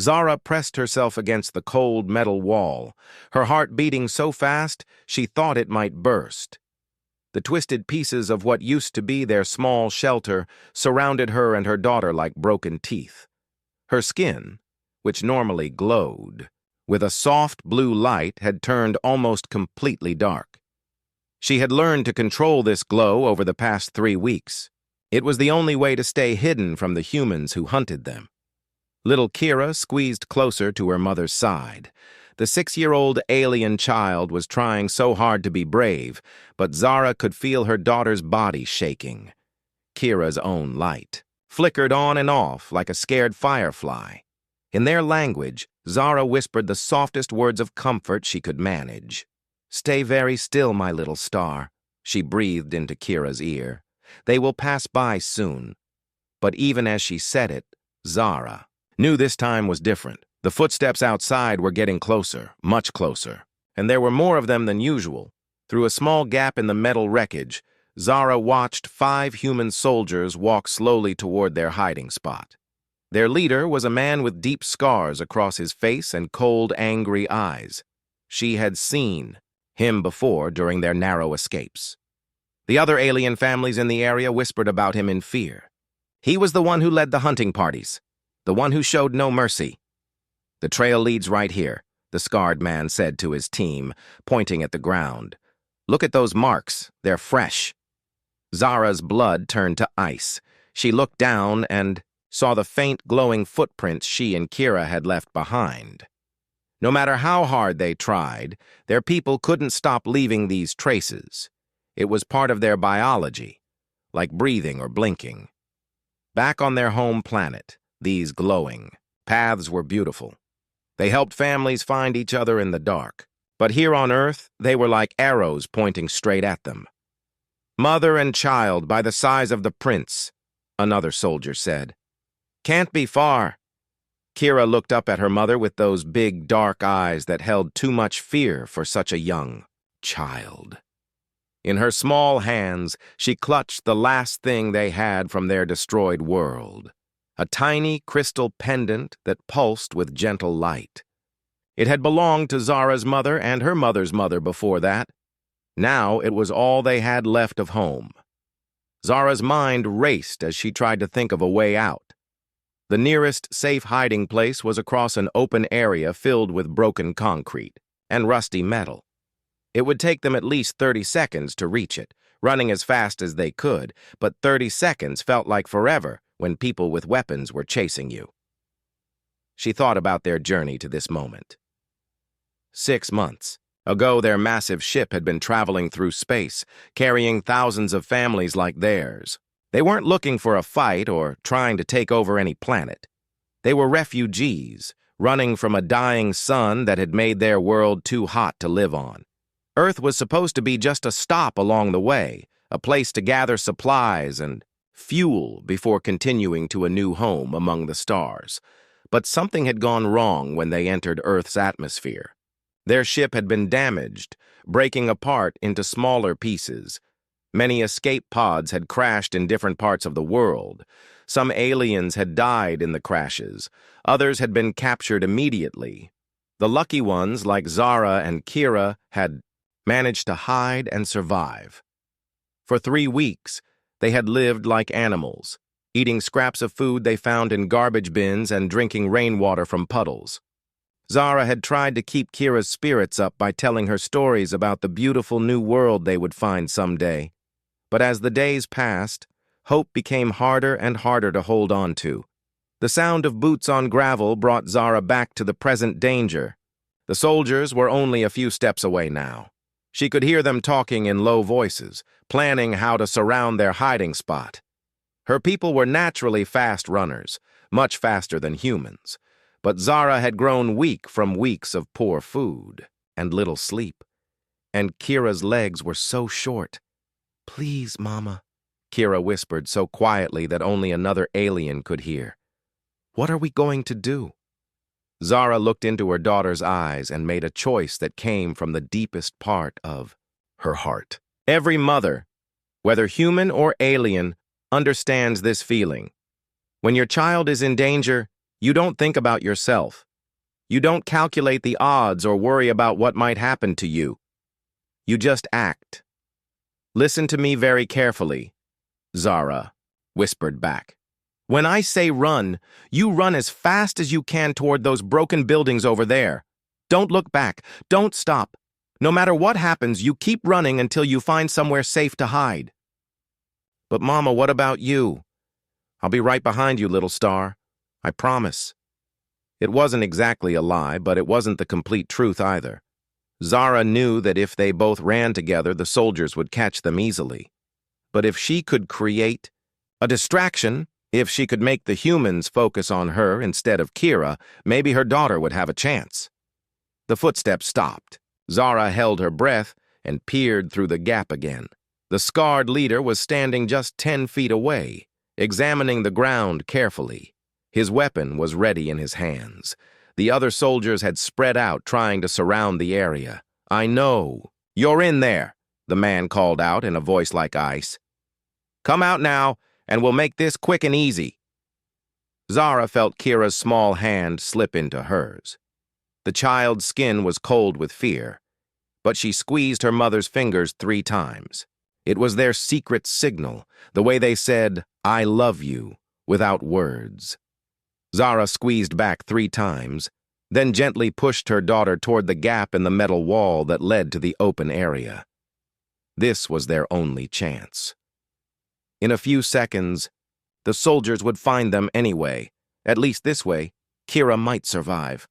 Zara pressed herself against the cold metal wall, her heart beating so fast she thought it might burst. The twisted pieces of what used to be their small shelter surrounded her and her daughter like broken teeth. Her skin, which normally glowed with a soft blue light, had turned almost completely dark. She had learned to control this glow over the past 3 weeks. It was the only way to stay hidden from the humans who hunted them. Little Kira squeezed closer to her mother's side. The 6-year-old alien child was trying so hard to be brave, but Zara could feel her daughter's body shaking. Kira's own light flickered on and off like a scared firefly. In their language, Zara whispered the softest words of comfort she could manage. "Stay very still, my little star," she breathed into Kira's ear. "They will pass by soon." But even as she said it, Zara knew this time was different. The footsteps outside were getting closer, much closer, and there were more of them than usual. Through a small gap in the metal wreckage, Zara watched 5 human soldiers walk slowly toward their hiding spot. Their leader was a man with deep scars across his face and cold, angry eyes. She had seen him before during their narrow escapes. The other alien families in the area whispered about him in fear. He was the one who led the hunting parties, the one who showed no mercy. "The trail leads right here," the scarred man said to his team, pointing at the ground. "Look at those marks. They're fresh." Zara's blood turned to ice. She looked down and saw the faint, glowing footprints she and Kira had left behind. No matter how hard they tried, their people couldn't stop leaving these traces. It was part of their biology, like breathing or blinking. Back on their home planet, these glowing paths were beautiful. They helped families find each other in the dark. But here on Earth, they were like arrows pointing straight at them. "Mother and child by the size of the prince," another soldier said. "Can't be far." Kira looked up at her mother with those big, dark eyes that held too much fear for such a young child. In her small hands, she clutched the last thing they had from their destroyed world, a tiny crystal pendant that pulsed with gentle light. It had belonged to Zara's mother and her mother's mother before that. Now it was all they had left of home. Zara's mind raced as she tried to think of a way out. The nearest safe hiding place was across an open area filled with broken concrete and rusty metal. It would take them at least 30 seconds to reach it, running as fast as they could, but 30 seconds felt like forever when people with weapons were chasing you. She thought about their journey to this moment. 6 months ago, their massive ship had been traveling through space, carrying thousands of families like theirs. They weren't looking for a fight or trying to take over any planet. They were refugees, running from a dying sun that had made their world too hot to live on. Earth was supposed to be just a stop along the way, a place to gather supplies and fuel before continuing to a new home among the stars. But something had gone wrong when they entered Earth's atmosphere. Their ship had been damaged, breaking apart into smaller pieces. Many escape pods had crashed in different parts of the world. Some aliens had died in the crashes. Others had been captured immediately. The lucky ones, like Zara and Kira, had managed to hide and survive. For 3 weeks, they had lived like animals, eating scraps of food they found in garbage bins and drinking rainwater from puddles. Zara had tried to keep Kira's spirits up by telling her stories about the beautiful new world they would find someday. But as the days passed, hope became harder and harder to hold on to. The sound of boots on gravel brought Zara back to the present danger. The soldiers were only a few steps away now. She could hear them talking in low voices, planning how to surround their hiding spot. Her people were naturally fast runners, much faster than humans. But Zara had grown weak from weeks of poor food and little sleep. And Kira's legs were so short. "Please, Mama," Kira whispered so quietly that only another alien could hear. "What are we going to do?" Zara looked into her daughter's eyes and made a choice that came from the deepest part of her heart. Every mother, whether human or alien, understands this feeling. When your child is in danger, You don't think about yourself. You don't calculate the odds or worry about what might happen to you. You just act. Listen to me very carefully, Zara whispered back. When I say run, you run as fast as you can toward those broken buildings over there. Don't look back. Don't stop. No matter what happens, you keep running until you find somewhere safe to hide. But Mama, what about you? I'll be right behind you, little star. I promise. It wasn't exactly a lie, but it wasn't the complete truth either. Zara knew that if they both ran together, the soldiers would catch them easily. But if she could create a distraction, if she could make the humans focus on her instead of Kira, maybe her daughter would have a chance. The footsteps stopped. Zara held her breath and peered through the gap again. The scarred leader was standing just 10 feet away, examining the ground carefully. His weapon was ready in his hands. The other soldiers had spread out, trying to surround the area. I know. You're in there, the man called out in a voice like ice. Come out now, and we'll make this quick and easy. Zara felt Kira's small hand slip into hers. The child's skin was cold with fear, but she squeezed her mother's fingers 3 times. It was their secret signal, the way they said, I love you, without words. Zara squeezed back 3 times, then gently pushed her daughter toward the gap in the metal wall that led to the open area. This was their only chance. In a few seconds, the soldiers would find them anyway. At least this way, Kira might survive.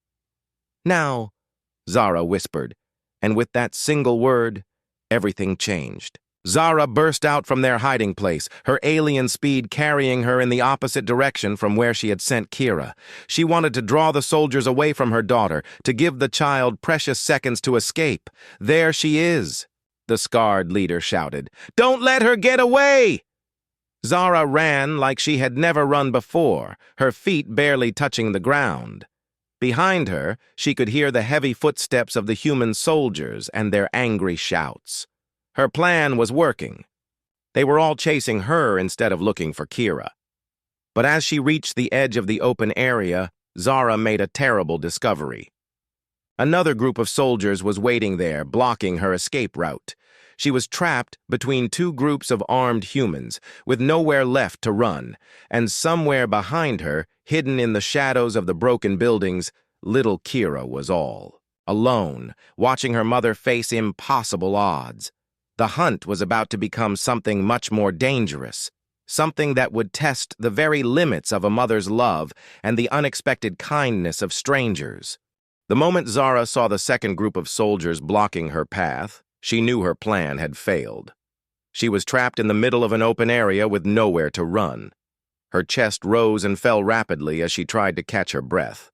Now, Zara whispered, and with that single word, everything changed. Zara burst out from their hiding place, her alien speed carrying her in the opposite direction from where she had sent Kira. She wanted to draw the soldiers away from her daughter, to give the child precious seconds to escape. There she is, the scarred leader shouted. Don't let her get away! Zara ran like she had never run before, her feet barely touching the ground. Behind her, she could hear the heavy footsteps of the human soldiers and their angry shouts. Her plan was working. They were all chasing her instead of looking for Kira. But as she reached the edge of the open area, Zara made a terrible discovery. Another group of soldiers was waiting there, blocking her escape route. She was trapped between 2 groups of armed humans, with nowhere left to run, and somewhere behind her, hidden in the shadows of the broken buildings, little Kira was all. Alone, watching her mother face impossible odds. The hunt was about to become something much more dangerous, something that would test the very limits of a mother's love and the unexpected kindness of strangers. The moment Zara saw the second group of soldiers blocking her path, she knew her plan had failed. She was trapped in the middle of an open area with nowhere to run. Her chest rose and fell rapidly as she tried to catch her breath.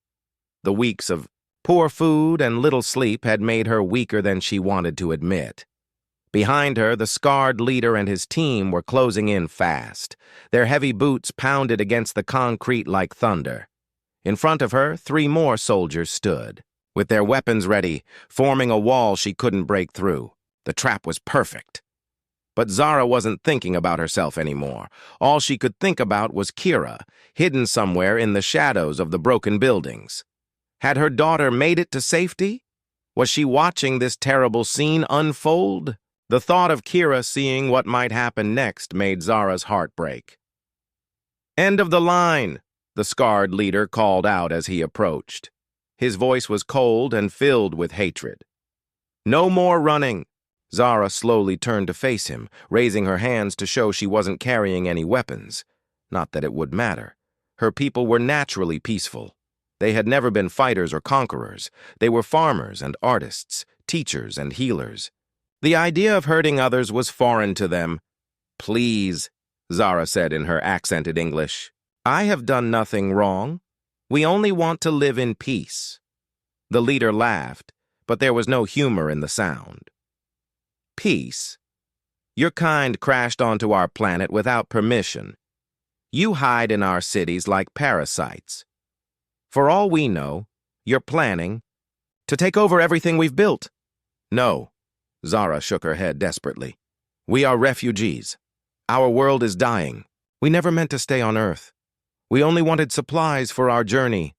The weeks of poor food and little sleep had made her weaker than she wanted to admit. Behind her, the scarred leader and his team were closing in fast. Their heavy boots pounded against the concrete like thunder. In front of her, 3 more soldiers stood, with their weapons ready, forming a wall she couldn't break through. The trap was perfect. But Zara wasn't thinking about herself anymore. All she could think about was Kira, hidden somewhere in the shadows of the broken buildings. Had her daughter made it to safety? Was she watching this terrible scene unfold? The thought of Kira seeing what might happen next made Zara's heart break. End of the line, the scarred leader called out as he approached. His voice was cold and filled with hatred. No more running. Zara slowly turned to face him, raising her hands to show she wasn't carrying any weapons. Not that it would matter. Her people were naturally peaceful. They had never been fighters or conquerors. They were farmers and artists, teachers and healers. The idea of hurting others was foreign to them. Please, Zara said in her accented English. I have done nothing wrong. We only want to live in peace. The leader laughed, but there was no humor in the sound. Peace? Your kind crashed onto our planet without permission. You hide in our cities like parasites. For all we know, you're planning to take over everything we've built. No, Zara shook her head desperately. We are refugees. Our world is dying. We never meant to stay on Earth. We only wanted supplies for our journey.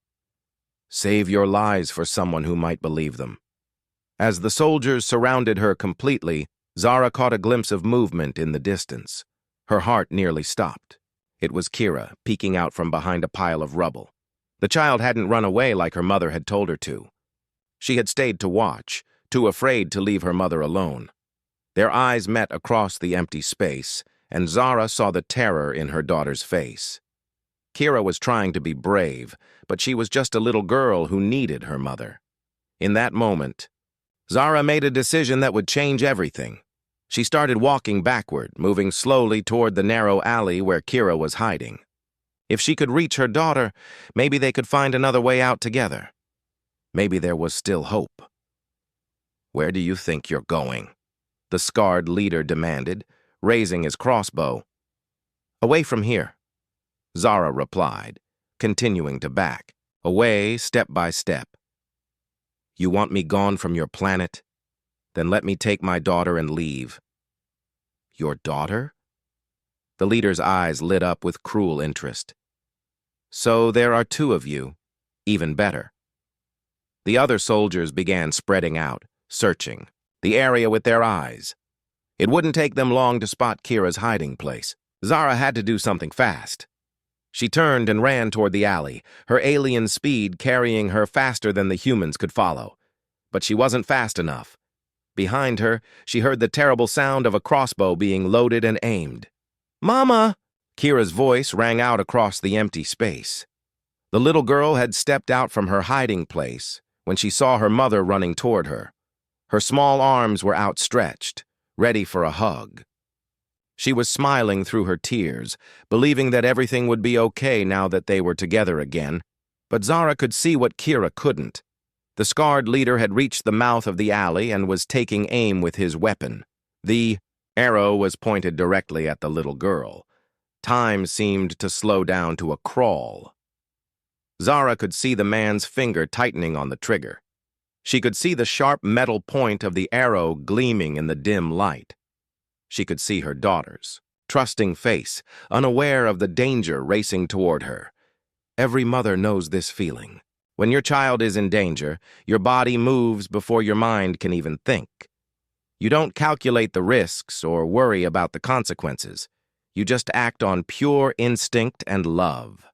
Save your lies for someone who might believe them. As the soldiers surrounded her completely, Zara caught a glimpse of movement in the distance. Her heart nearly stopped. It was Kira, peeking out from behind a pile of rubble. The child hadn't run away like her mother had told her to. She had stayed to watch, too afraid to leave her mother alone. Their eyes met across the empty space, and Zara saw the terror in her daughter's face. Kira was trying to be brave, but she was just a little girl who needed her mother. In that moment, Zara made a decision that would change everything. She started walking backward, moving slowly toward the narrow alley where Kira was hiding. If she could reach her daughter, maybe they could find another way out together. Maybe there was still hope. "Where do you think you're going?" the scarred leader demanded, raising his crossbow. "Away from here," Zara replied, continuing to back, away step by step. "You want me gone from your planet? Then let me take my daughter and leave." "Your daughter?" The leader's eyes lit up with cruel interest. "So there are two of you. Even better." The other soldiers began spreading out, searching the area with their eyes. It wouldn't take them long to spot Kira's hiding place. Zara had to do something fast. She turned and ran toward the alley, her alien speed carrying her faster than the humans could follow. But she wasn't fast enough. Behind her, she heard the terrible sound of a crossbow being loaded and aimed. "Mama!" Kira's voice rang out across the empty space. The little girl had stepped out from her hiding place when she saw her mother running toward her. Her small arms were outstretched, ready for a hug. She was smiling through her tears, believing that everything would be okay now that they were together again. But Zara could see what Kira couldn't. The scarred leader had reached the mouth of the alley and was taking aim with his weapon. The arrow was pointed directly at the little girl. Time seemed to slow down to a crawl. Zara could see the man's finger tightening on the trigger. She could see the sharp metal point of the arrow gleaming in the dim light. She could see her daughter's trusting face, unaware of the danger racing toward her. Every mother knows this feeling. When your child is in danger, your body moves before your mind can even think. You don't calculate the risks or worry about the consequences. You just act on pure instinct and love.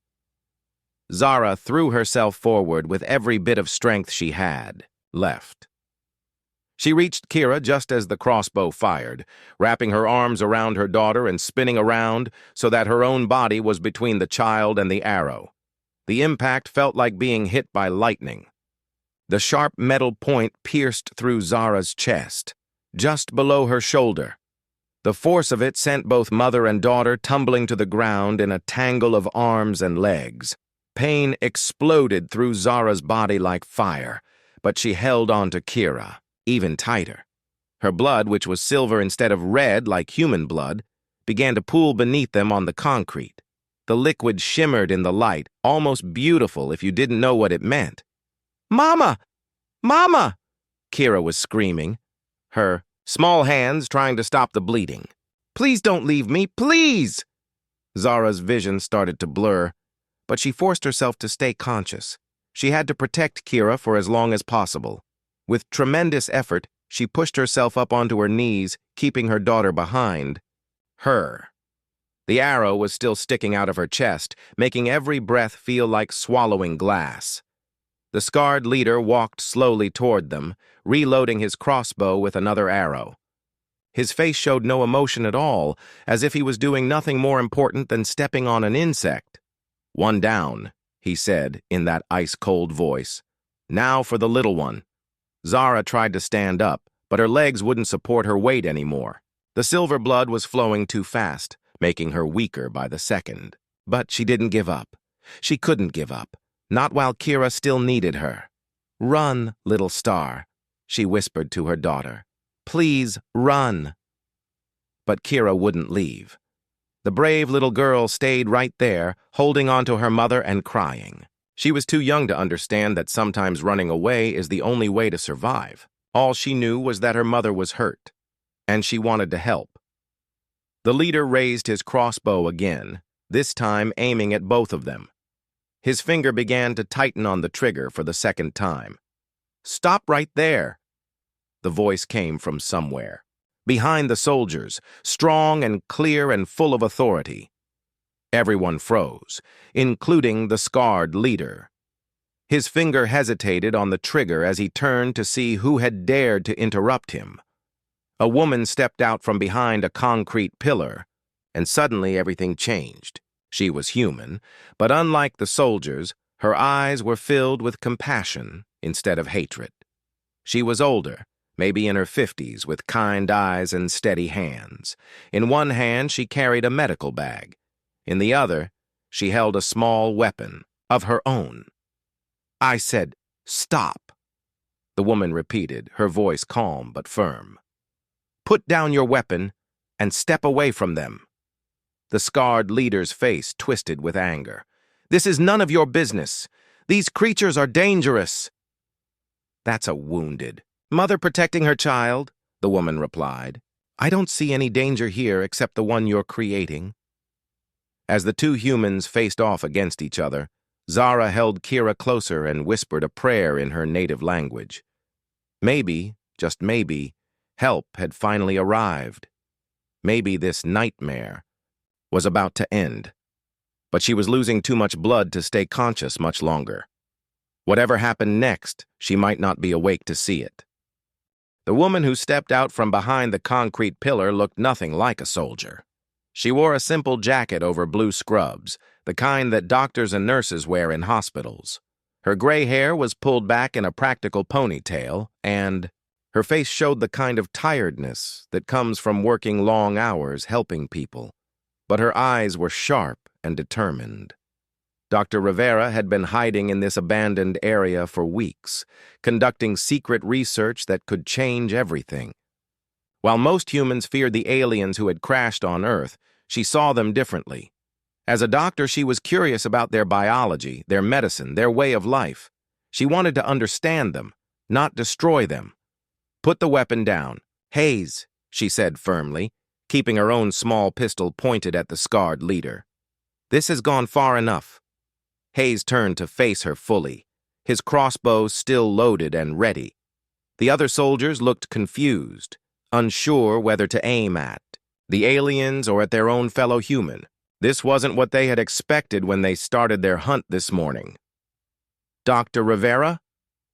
Zara threw herself forward with every bit of strength she had left. She reached Kira just as the crossbow fired, wrapping her arms around her daughter and spinning around so that her own body was between the child and the arrow. The impact felt like being hit by lightning. The sharp metal point pierced through Zara's chest, just below her shoulder. The force of it sent both mother and daughter tumbling to the ground in a tangle of arms and legs. Pain exploded through Zara's body like fire, but she held on to Kira, even tighter. Her blood, which was silver instead of red like human blood, began to pool beneath them on the concrete. The liquid shimmered in the light, almost beautiful if you didn't know what it meant. "Mama! Mama!" Kira was screaming, her small hands trying to stop the bleeding. "Please don't leave me, please!" Zara's vision started to blur, but she forced herself to stay conscious. She had to protect Kira for as long as possible. With tremendous effort, she pushed herself up onto her knees, keeping her daughter behind her. The arrow was still sticking out of her chest, making every breath feel like swallowing glass. The scarred leader walked slowly toward them, reloading his crossbow with another arrow. His face showed no emotion at all, as if he was doing nothing more important than stepping on an insect. "One down," he said in that ice-cold voice. "Now for the little one." Zara tried to stand up, but her legs wouldn't support her weight anymore. The silver blood was flowing too fast, making her weaker by the second. But she didn't give up. She couldn't give up, not while Kira still needed her. "Run, little star," she whispered to her daughter. "Please, run." But Kira wouldn't leave. The brave little girl stayed right there, holding onto her mother and crying. She was too young to understand that sometimes running away is the only way to survive. All she knew was that her mother was hurt, and she wanted to help. The leader raised his crossbow again, this time aiming at both of them. His finger began to tighten on the trigger for the second time. "Stop right there!" The voice came from somewhere. Behind the soldiers, strong and clear and full of authority. Everyone froze, including the scarred leader. His finger hesitated on the trigger as he turned to see who had dared to interrupt him. A woman stepped out from behind a concrete pillar, and suddenly everything changed. She was human, but unlike the soldiers, her eyes were filled with compassion instead of hatred. She was older, maybe in her 50s, with kind eyes and steady hands. In one hand, she carried a medical bag. In the other, she held a small weapon of her own. "I said, stop," the woman repeated, her voice calm but firm. "Put down your weapon and step away from them." The scarred leader's face twisted with anger. "This is none of your business. These creatures are dangerous." "That's a wounded mother protecting her child," the woman replied. "I don't see any danger here except the one you're creating." As the two humans faced off against each other, Zara held Kira closer and whispered a prayer in her native language. Maybe, just maybe, help had finally arrived. Maybe this nightmare was about to end. But she was losing too much blood to stay conscious much longer. Whatever happened next, she might not be awake to see it. The woman who stepped out from behind the concrete pillar looked nothing like a soldier. She wore a simple jacket over blue scrubs, the kind that doctors and nurses wear in hospitals. Her gray hair was pulled back in a practical ponytail, and her face showed the kind of tiredness that comes from working long hours helping people. But her eyes were sharp and determined. Dr. Rivera had been hiding in this abandoned area for weeks, conducting secret research that could change everything. While most humans feared the aliens who had crashed on Earth, she saw them differently. As a doctor, she was curious about their biology, their medicine, their way of life. She wanted to understand them, not destroy them. "Put the weapon down. Hayes," she said firmly, keeping her own small pistol pointed at the scarred leader. "This has gone far enough." Hayes turned to face her fully, his crossbow still loaded and ready. The other soldiers looked confused, unsure whether to aim at the aliens or at their own fellow human. This wasn't what they had expected when they started their hunt this morning. "Dr. Rivera?"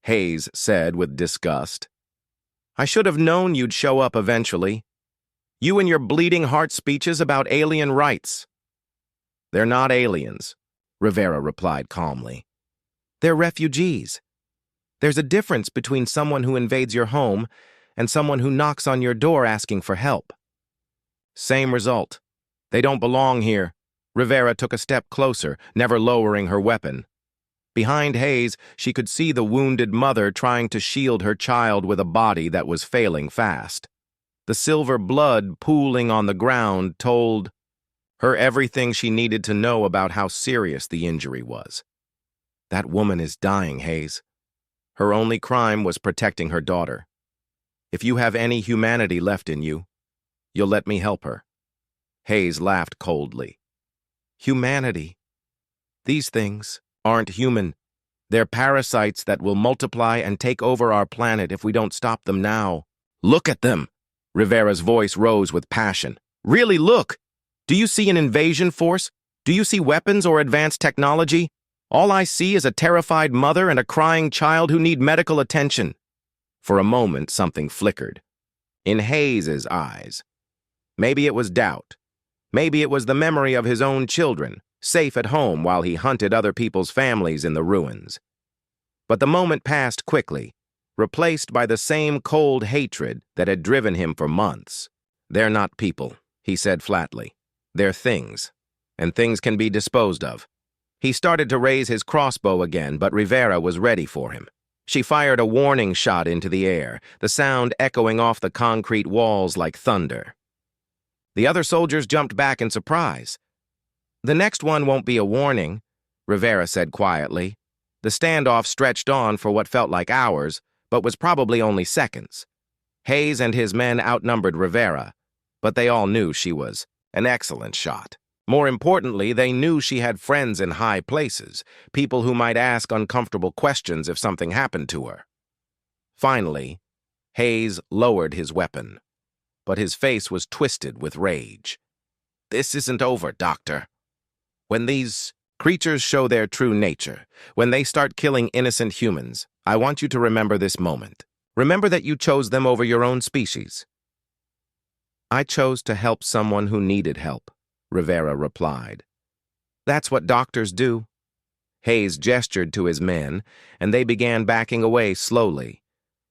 Hayes said with disgust. "I should have known you'd show up eventually. You and your bleeding heart speeches about alien rights." "They're not aliens," Rivera replied calmly. "They're refugees. There's a difference between someone who invades your home and someone who knocks on your door asking for help." "Same result. They don't belong here." Rivera took a step closer, never lowering her weapon. Behind Hayes, she could see the wounded mother trying to shield her child with a body that was failing fast. The silver blood pooling on the ground told her everything she needed to know about how serious the injury was. "That woman is dying, Hayes. Her only crime was protecting her daughter. If you have any humanity left in you, you'll let me help her." Hayes laughed coldly. "Humanity? These things aren't human. They're parasites that will multiply and take over our planet if we don't stop them now." "Look at them!" Rivera's voice rose with passion. "Really look! Do you see an invasion force? Do you see weapons or advanced technology? All I see is a terrified mother and a crying child who need medical attention." For a moment, something flickered. In Hayes's eyes. Maybe it was doubt. Maybe it was the memory of his own children, safe at home while he hunted other people's families in the ruins. But the moment passed quickly, replaced by the same cold hatred that had driven him for months. "They're not people," he said flatly. "They're things, and things can be disposed of." He started to raise his crossbow again, but Rivera was ready for him. She fired a warning shot into the air, the sound echoing off the concrete walls like thunder. The other soldiers jumped back in surprise. "The next one won't be a warning," Rivera said quietly. The standoff stretched on for what felt like hours, but was probably only seconds. Hayes and his men outnumbered Rivera, but they all knew she was an excellent shot. More importantly, they knew she had friends in high places, people who might ask uncomfortable questions if something happened to her. Finally, Hayes lowered his weapon, but his face was twisted with rage. "This isn't over, Doctor. When these creatures show their true nature, when they start killing innocent humans, I want you to remember this moment. Remember that you chose them over your own species." "I chose to help someone who needed help," Rivera replied. "That's what doctors do." Hayes gestured to his men, and they began backing away slowly.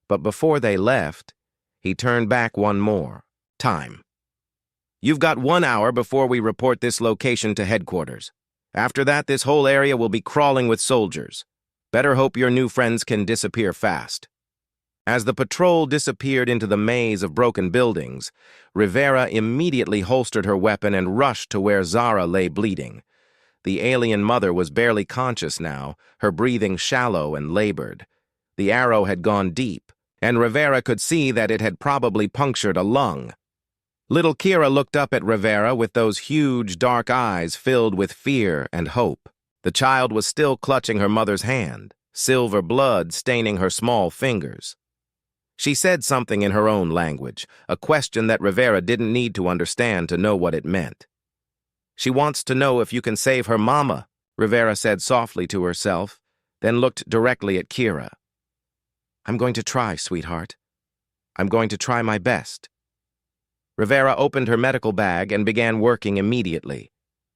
But before they left, he turned back one more time. "You've got 1 hour before we report this location to headquarters. After that, this whole area will be crawling with soldiers. Better hope your new friends can disappear fast." As the patrol disappeared into the maze of broken buildings, Rivera immediately holstered her weapon and rushed to where Zara lay bleeding. The alien mother was barely conscious now, her breathing shallow and labored. The arrow had gone deep, and Rivera could see that it had probably punctured a lung. Little Kira looked up at Rivera with those huge, dark eyes filled with fear and hope. The child was still clutching her mother's hand, silver blood staining her small fingers. She said something in her own language, a question that Rivera didn't need to understand to know what it meant. "She wants to know if you can save her mama," Rivera said softly to herself, then looked directly at Kira. "I'm going to try, sweetheart. I'm going to try my best." Rivera opened her medical bag and began working immediately.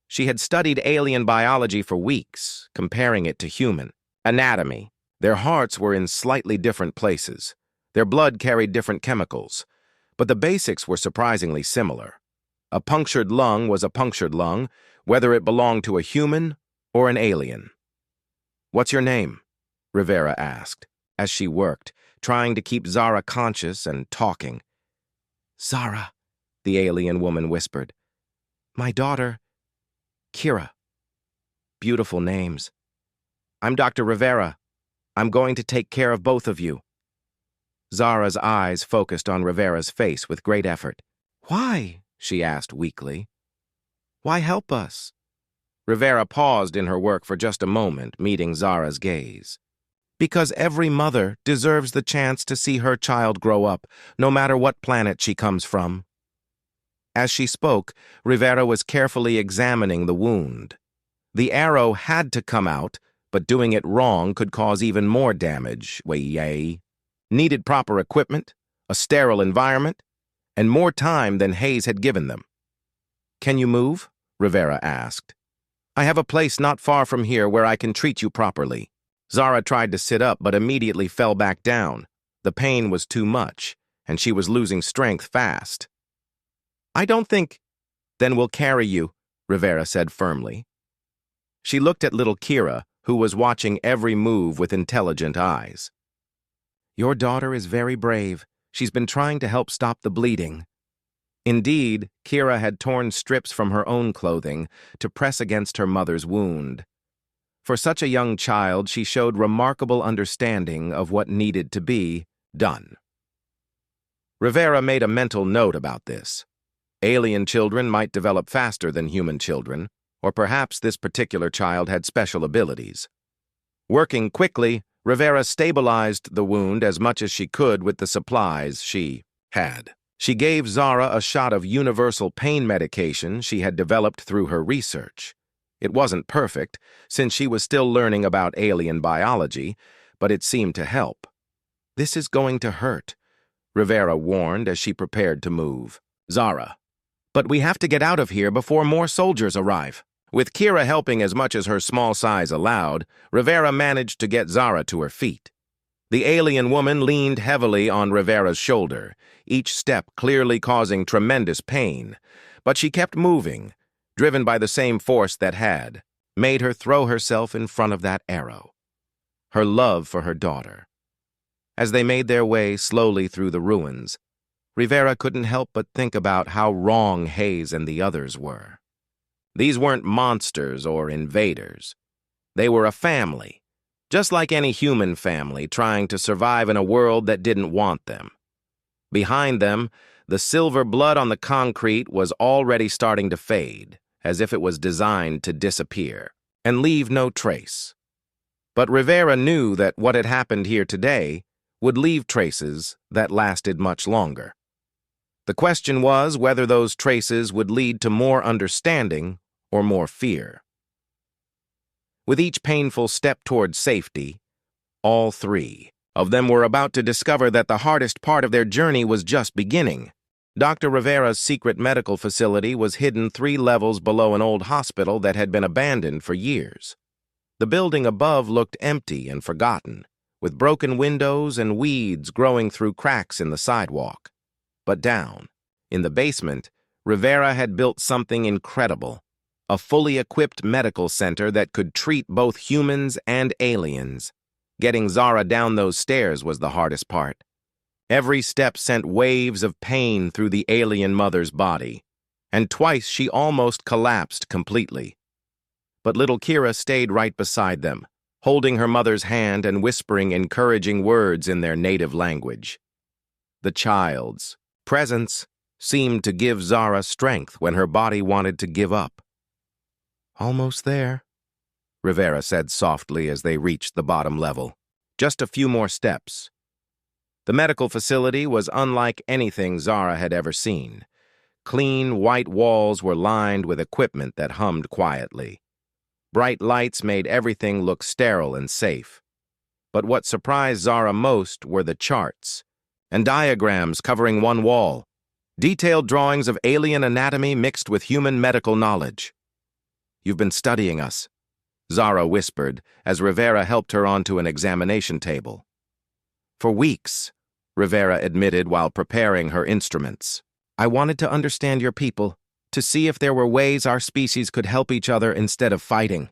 She had studied alien biology for weeks, comparing it to human anatomy. Their hearts were in slightly different places. Their blood carried different chemicals, but the basics were surprisingly similar. A punctured lung was a punctured lung, whether it belonged to a human or an alien. "What's your name?" Rivera asked, as she worked, trying to keep Zara conscious and talking. "Zara," the alien woman whispered. "My daughter, Kira." "Beautiful names. I'm Dr. Rivera. I'm going to take care of both of you." Zara's eyes focused on Rivera's face with great effort. "Why?" she asked weakly. "Why help us?" Rivera paused in her work for just a moment, meeting Zara's gaze. "Because every mother deserves the chance to see her child grow up, no matter what planet she comes from." As she spoke, Rivera was carefully examining the wound. The arrow had to come out, but doing it wrong could cause even more damage. Needed proper equipment, a sterile environment, and more time than Hayes had given them. "Can you move?" Rivera asked. "I have a place not far from here where I can treat you properly." Zara tried to sit up but immediately fell back down. The pain was too much, and she was losing strength fast. "I don't think—" "Then we'll carry you," Rivera said firmly. She looked at little Kira, who was watching every move with intelligent eyes. "Your daughter is very brave. She's been trying to help stop the bleeding." Indeed, Kira had torn strips from her own clothing to press against her mother's wound. For such a young child, she showed remarkable understanding of what needed to be done. Rivera made a mental note about this. Alien children might develop faster than human children, or perhaps this particular child had special abilities. Working quickly, Rivera stabilized the wound as much as she could with the supplies she had. She gave Zara a shot of universal pain medication she had developed through her research. It wasn't perfect, since she was still learning about alien biology, but it seemed to help. "This is going to hurt," Rivera warned as she prepared to move. "Zara, but we have to get out of here before more soldiers arrive." With Kira helping as much as her small size allowed, Rivera managed to get Zara to her feet. The alien woman leaned heavily on Rivera's shoulder, each step clearly causing tremendous pain, but she kept moving, driven by the same force that had made her throw herself in front of that arrow. Her love for her daughter. As they made their way slowly through the ruins, Rivera couldn't help but think about how wrong Hayes and the others were. These weren't monsters or invaders. They were a family, just like any human family trying to survive in a world that didn't want them. Behind them, the silver blood on the concrete was already starting to fade, as if it was designed to disappear and leave no trace. But Rivera knew that what had happened here today would leave traces that lasted much longer. The question was whether those traces would lead to more understanding or more fear. With each painful step toward safety, all three of them were about to discover that the hardest part of their journey was just beginning. Dr. Rivera's secret medical facility was hidden 3 levels below an old hospital that had been abandoned for years. The building above looked empty and forgotten, with broken windows and weeds growing through cracks in the sidewalk. But down, in the basement, Rivera had built something incredible, a fully equipped medical center that could treat both humans and aliens. Getting Zara down those stairs was the hardest part. Every step sent waves of pain through the alien mother's body, and twice she almost collapsed completely. But little Kira stayed right beside them, holding her mother's hand and whispering encouraging words in their native language. The child's presence seemed to give Zara strength when her body wanted to give up. "Almost there," Rivera said softly as they reached the bottom level. Just a few more steps. The medical facility was unlike anything Zara had ever seen. Clean, white walls were lined with equipment that hummed quietly. Bright lights made everything look sterile and safe. But what surprised Zara most were the charts and diagrams covering one wall, detailed drawings of alien anatomy mixed with human medical knowledge. "You've been studying us," Zara whispered as Rivera helped her onto an examination table. "For weeks," Rivera admitted while preparing her instruments. "I wanted to understand your people, to see if there were ways our species could help each other instead of fighting."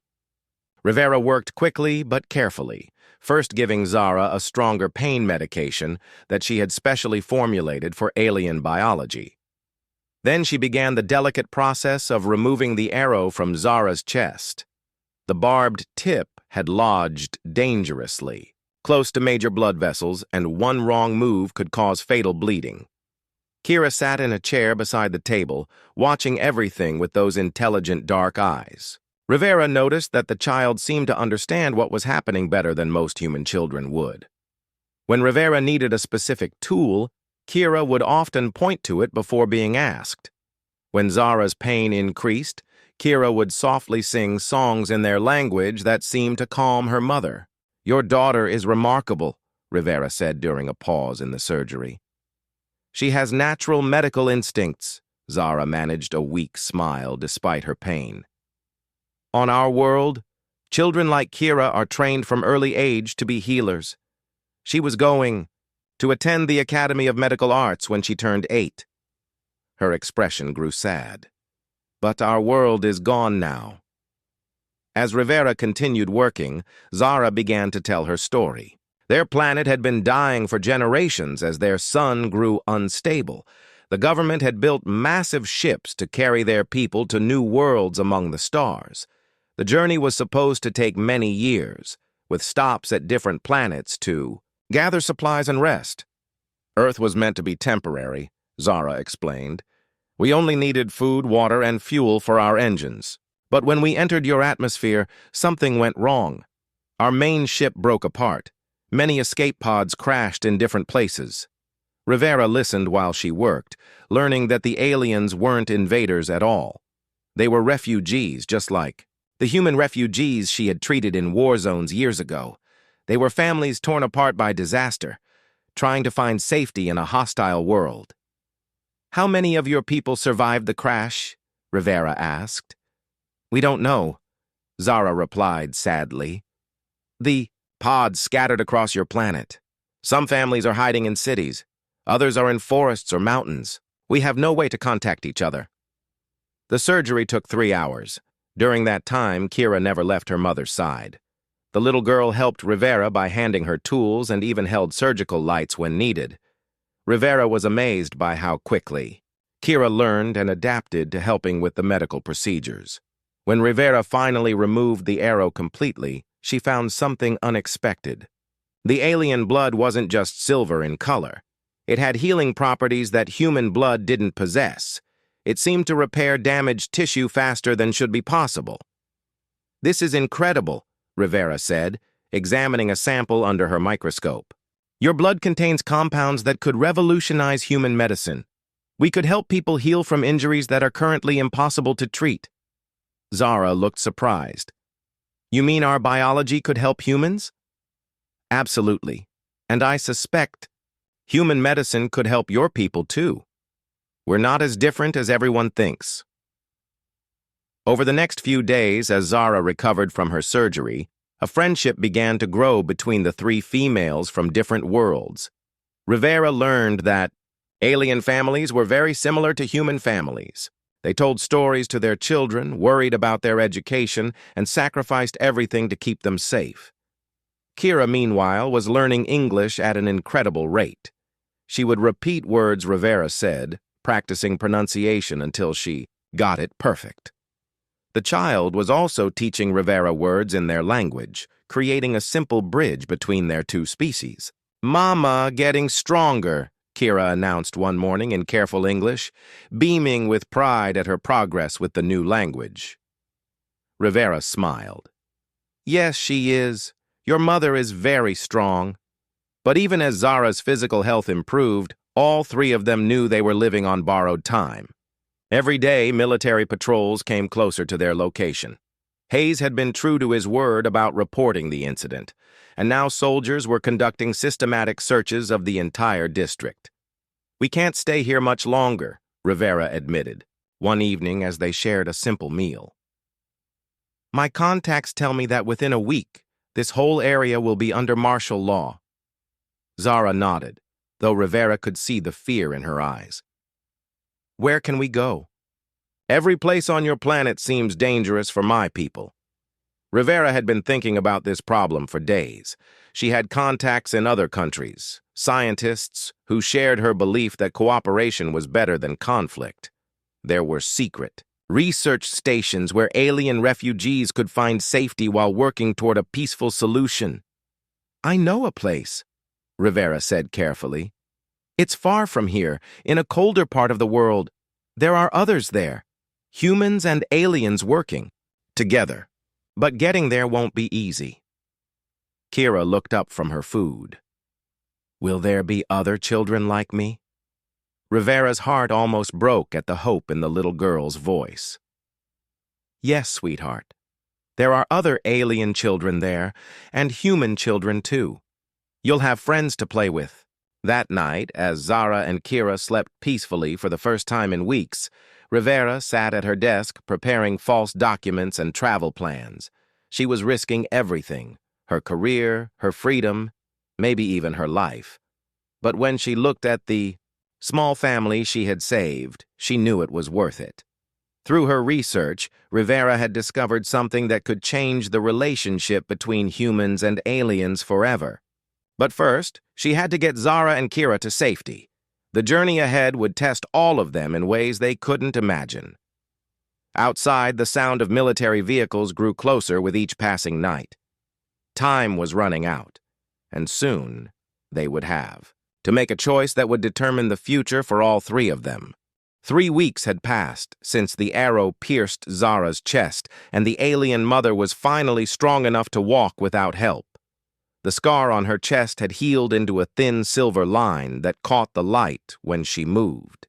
Rivera worked quickly but carefully, first giving Zara a stronger pain medication that she had specially formulated for alien biology. Then she began the delicate process of removing the arrow from Zara's chest. The barbed tip had lodged dangerously, close to major blood vessels, and one wrong move could cause fatal bleeding. Kira sat in a chair beside the table, watching everything with those intelligent dark eyes. Rivera noticed that the child seemed to understand what was happening better than most human children would. When Rivera needed a specific tool, Kira would often point to it before being asked. When Zara's pain increased, Kira would softly sing songs in their language that seemed to calm her mother. "Your daughter is remarkable," Rivera said during a pause in the surgery. "She has natural medical instincts." Zara managed a weak smile despite her pain. "On our world, children like Kira are trained from early age to be healers. She was going to attend the Academy of Medical Arts when she turned 8. Her expression grew sad. "But our world is gone now." As Rivera continued working, Zara began to tell her story. Their planet had been dying for generations as their sun grew unstable. The government had built massive ships to carry their people to new worlds among the stars. The journey was supposed to take many years, with stops at different planets to gather supplies and rest. Earth was meant to be temporary, Zara explained. "We only needed food, water, and fuel for our engines. But when we entered your atmosphere, something went wrong. Our main ship broke apart. Many escape pods crashed in different places." Rivera listened while she worked, learning that the aliens weren't invaders at all. They were refugees, just like the human refugees she had treated in war zones years ago. They were families torn apart by disaster, trying to find safety in a hostile world. "How many of your people survived the crash?" Rivera asked. "We don't know," Zara replied sadly. "The pods scattered across your planet. Some families are hiding in cities. Others are in forests or mountains. We have no way to contact each other." The surgery took 3 hours. During that time, Kira never left her mother's side. The little girl helped Rivera by handing her tools and even held surgical lights when needed. Rivera was amazed by how quickly Kira learned and adapted to helping with the medical procedures. When Rivera finally removed the arrow completely, she found something unexpected. The alien blood wasn't just silver in color. It had healing properties that human blood didn't possess. It seemed to repair damaged tissue faster than should be possible. "This is incredible," Rivera said, examining a sample under her microscope. "Your blood contains compounds that could revolutionize human medicine. We could help people heal from injuries that are currently impossible to treat." Zara looked surprised. "You mean our biology could help humans?" "Absolutely. And I suspect human medicine could help your people too. We're not as different as everyone thinks." Over the next few days, as Zara recovered from her surgery, a friendship began to grow between the three females from different worlds. Rivera learned that alien families were very similar to human families. They told stories to their children, worried about their education, and sacrificed everything to keep them safe. Kira, meanwhile, was learning English at an incredible rate. She would repeat words Rivera said, practicing pronunciation until she got it perfect. The child was also teaching Rivera words in their language, creating a simple bridge between their two species. "Mama getting stronger," Kira announced one morning in careful English, beaming with pride at her progress with the new language. Rivera smiled. "Yes, she is. Your mother is very strong." But even as Zara's physical health improved, all three of them knew they were living on borrowed time. Every day, military patrols came closer to their location. Hayes had been true to his word about reporting the incident, and now soldiers were conducting systematic searches of the entire district. "We can't stay here much longer," Rivera admitted, one evening as they shared a simple meal. "My contacts tell me that within a week, this whole area will be under martial law." Zara nodded, though Rivera could see the fear in her eyes. "Where can we go?" "Every place on your planet seems dangerous for my people." Rivera had been thinking about this problem for days. She had contacts in other countries, scientists who shared her belief that cooperation was better than conflict. There were secret research stations where alien refugees could find safety while working toward a peaceful solution. "I know a place," Rivera said carefully. "It's far from here, in a colder part of the world. There are others there, humans and aliens working together. But getting there won't be easy." Kira looked up from her food. "Will there be other children like me?" Rivera's heart almost broke at the hope in the little girl's voice. "Yes, sweetheart. There are other alien children there, and human children too. You'll have friends to play with." That night, as Zara and Kira slept peacefully for the first time in weeks, Rivera sat at her desk preparing false documents and travel plans. She was risking everything, her career, her freedom, maybe even her life. But when she looked at the small family she had saved, she knew it was worth it. Through her research, Rivera had discovered something that could change the relationship between humans and aliens forever. But first, she had to get Zara and Kira to safety. The journey ahead would test all of them in ways they couldn't imagine. Outside, the sound of military vehicles grew closer with each passing night. Time was running out, and soon they would have to make a choice that would determine the future for all three of them. 3 weeks had passed since the arrow pierced Zara's chest, and the alien mother was finally strong enough to walk without help. The scar on her chest had healed into a thin silver line that caught the light when she moved.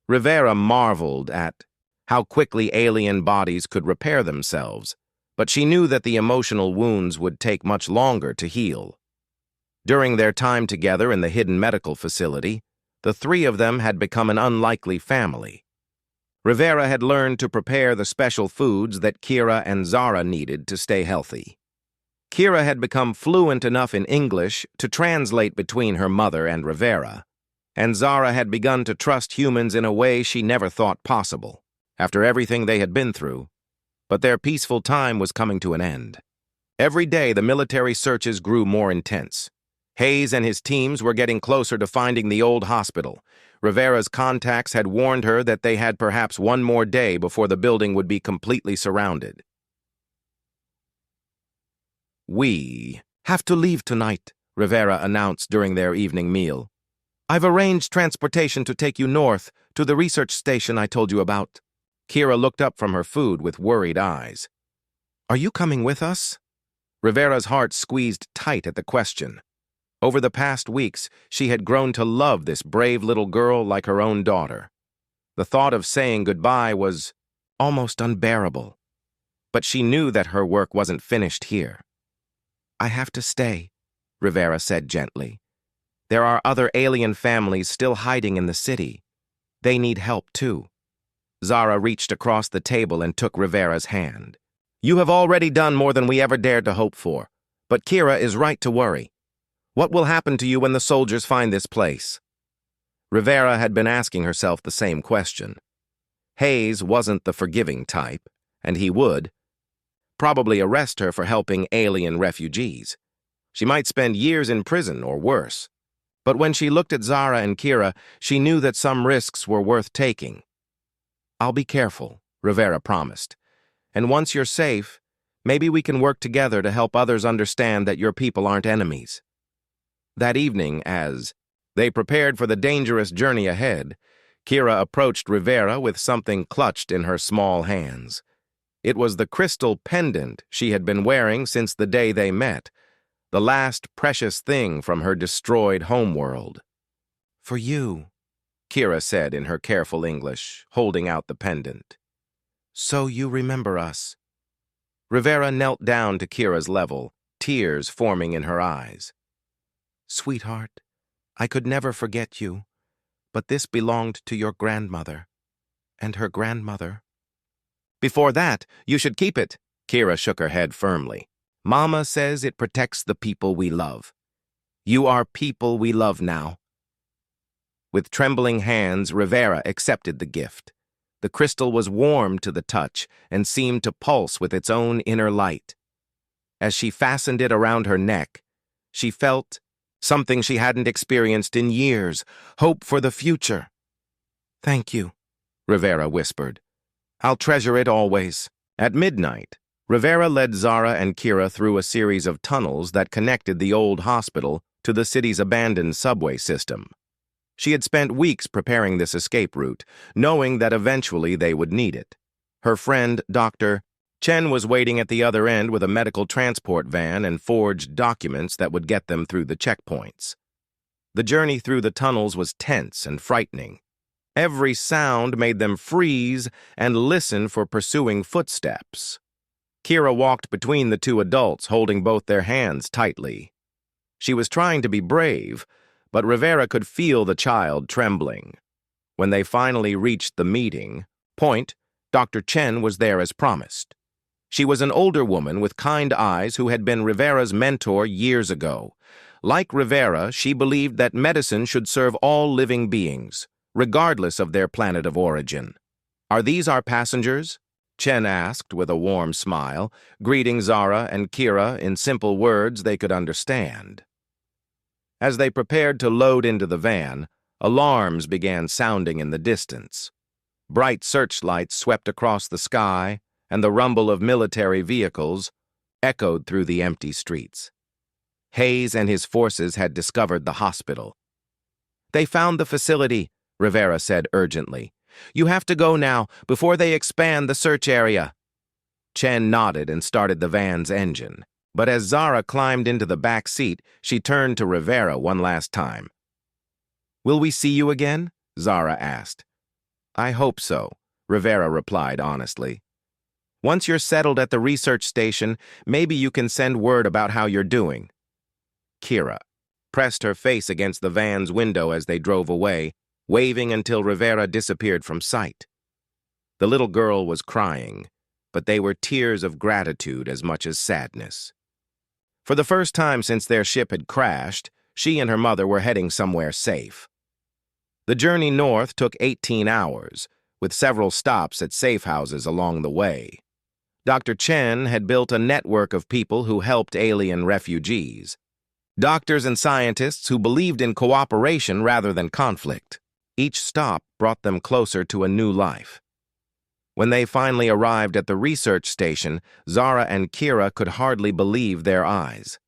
Rivera marveled at how quickly alien bodies could repair themselves, but she knew that the emotional wounds would take much longer to heal. During their time together in the hidden medical facility, the three of them had become an unlikely family. Rivera had learned to prepare the special foods that Kira and Zara needed to stay healthy. Kira had become fluent enough in English to translate between her mother and Rivera, and Zara had begun to trust humans in a way she never thought possible, after everything they had been through. But their peaceful time was coming to an end. Every day, the military searches grew more intense. Hayes and his teams were getting closer to finding the old hospital. Rivera's contacts had warned her that they had perhaps one more day before the building would be completely surrounded. "We have to leave tonight," Rivera announced during their evening meal. "I've arranged transportation to take you north To the research station I told you about. Kira looked up from her food with worried eyes. Are you coming with us? Rivera's heart squeezed tight at the question. Over the past weeks, she had grown to love this brave little girl like her own daughter. The thought of saying goodbye was almost unbearable. But she knew that her work wasn't finished here. I have to stay, Rivera said gently. There are other alien families still hiding in the city. They need help too. Zara reached across the table and took Rivera's hand. You have already done more than we ever dared to hope for. But Kira is right to worry. What will happen to you when the soldiers find this place? Rivera had been asking herself the same question. Hayes wasn't the forgiving type, and he would probably arrest her for helping alien refugees. She might spend years in prison or worse. But when she looked at Zara and Kira, she knew that some risks were worth taking. I'll be careful, Rivera promised. And once you're safe, maybe we can work together to help others understand that your people aren't enemies. That evening, as they prepared for the dangerous journey ahead, Kira approached Rivera with something clutched in her small hands. It was the crystal pendant she had been wearing since the day they met, the last precious thing from her destroyed homeworld. For you, Kira said in her careful English, holding out the pendant. So you remember us. Rivera knelt down to Kira's level, tears forming in her eyes. Sweetheart, I could never forget you, but this belonged to your grandmother, and her grandmother. Before that, you should keep it, Kira shook her head firmly. Mama says it protects the people we love. You are people we love now. With trembling hands, Rivera accepted the gift. The crystal was warm to the touch and seemed to pulse with its own inner light. As she fastened it around her neck, she felt something she hadn't experienced in years, hope for the future. Thank you, Rivera whispered. I'll treasure it always. At midnight, Rivera led Zara and Kira through a series of tunnels that connected the old hospital to the city's abandoned subway system. She had spent weeks preparing this escape route, knowing that eventually they would need it. Her friend, Dr. Chen, was waiting at the other end with a medical transport van and forged documents that would get them through the checkpoints. The journey through the tunnels was tense and frightening. Every sound made them freeze and listen for pursuing footsteps. Kira walked between the two adults, holding both their hands tightly. She was trying to be brave, but Rivera could feel the child trembling. When they finally reached the meeting point, Dr. Chen was there as promised. She was an older woman with kind eyes who had been Rivera's mentor years ago. Like Rivera, she believed that medicine should serve all living beings, regardless of their planet of origin. Are these our passengers? Chen asked with a warm smile, greeting Zara and Kira in simple words they could understand. As they prepared to load into the van, alarms began sounding in the distance. Bright searchlights swept across the sky, and the rumble of military vehicles echoed through the empty streets. Hayes and his forces had discovered the hospital. They found the facility, Rivera said urgently. You have to go now, before they expand the search area. Chen nodded and started the van's engine. But as Zara climbed into the back seat, she turned to Rivera one last time. Will we see you again? Zara asked. I hope so, Rivera replied honestly. Once you're settled at the research station, maybe you can send word about how you're doing. Kira pressed her face against the van's window as they drove away, waving until Rivera disappeared from sight. The little girl was crying, but they were tears of gratitude as much as sadness. For the first time since their ship had crashed, she and her mother were heading somewhere safe. The journey north took 18 hours, with several stops at safe houses along the way. Dr. Chen had built a network of people who helped alien refugees. Doctors and scientists who believed in cooperation rather than conflict. Each stop brought them closer to a new life. When they finally arrived at the research station, Zara and Kira could hardly believe their eyes.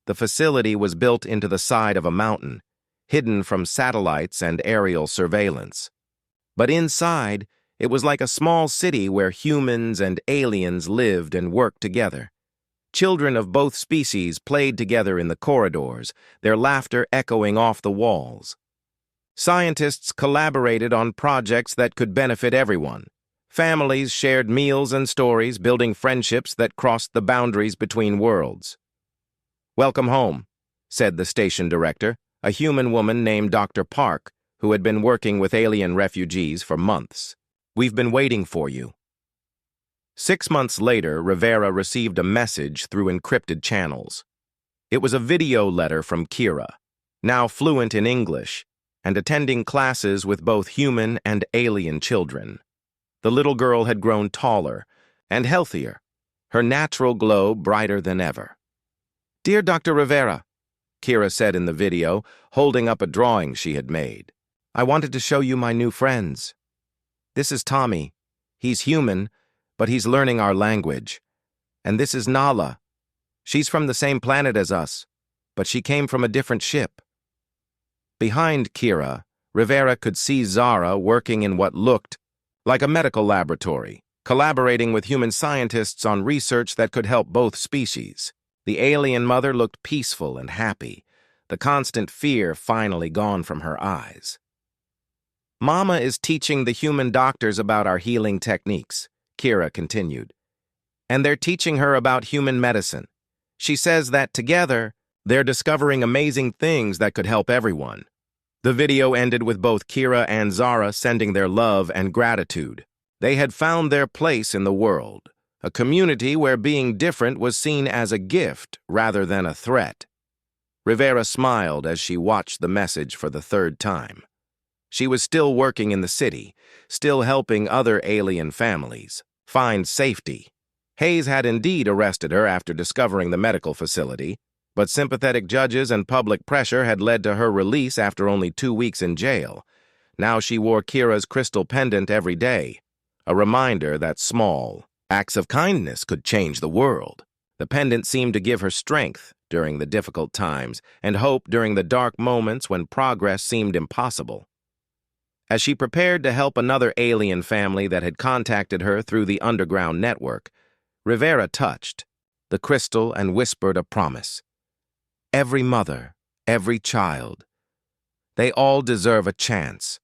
The facility was built into the side of a mountain, hidden from satellites and aerial surveillance. But inside, it was like a small city where humans and aliens lived and worked together. Children of both species played together in the corridors, their laughter echoing off the walls. Scientists collaborated on projects that could benefit everyone. Families shared meals and stories, building friendships that crossed the boundaries between worlds. "Welcome home," said the station director, a human woman named Dr. Park, who had been working with alien refugees for months. "We've been waiting for you." 6 months later, Rivera received a message through encrypted channels. It was a video letter from Kira, now fluent in English, and attending classes with both human and alien children. The little girl had grown taller and healthier, her natural glow brighter than ever. "Dear Dr. Rivera," Kira said in the video, holding up a drawing she had made, "I wanted to show you my new friends. This is Tommy. He's human, but he's learning our language. And this is Nala. She's from the same planet as us, but she came from a different ship." Behind Kira, Rivera could see Zara working in what looked like a medical laboratory, collaborating with human scientists on research that could help both species. The alien mother looked peaceful and happy, the constant fear finally gone from her eyes. "Mama is teaching the human doctors about our healing techniques," Kira continued. "And they're teaching her about human medicine. She says that together, they're discovering amazing things that could help everyone." The video ended with both Kira and Zara sending their love and gratitude. They had found their place in the world, a community where being different was seen as a gift rather than a threat. Rivera smiled as she watched the message for the third time. She was still working in the city, still helping other alien families find safety. Hayes had indeed arrested her after discovering the medical facility, but sympathetic judges and public pressure had led to her release after only 2 weeks in jail. Now she wore Kira's crystal pendant every day, a reminder that small acts of kindness could change the world. The pendant seemed to give her strength during the difficult times and hope during the dark moments when progress seemed impossible. As she prepared to help another alien family that had contacted her through the underground network, Rivera touched the crystal and whispered a promise. Every mother, every child, they all deserve a chance.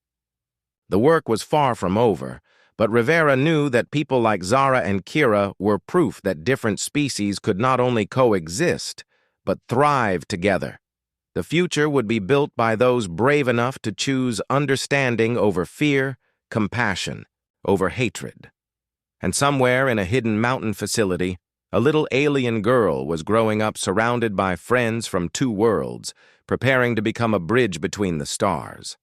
The work was far from over, but Rivera knew that people like Zara and Kira were proof that different species could not only coexist, but thrive together. The future would be built by those brave enough to choose understanding over fear, compassion over hatred. And somewhere in a hidden mountain facility, a little alien girl was growing up surrounded by friends from 2 worlds, preparing to become a bridge between the stars.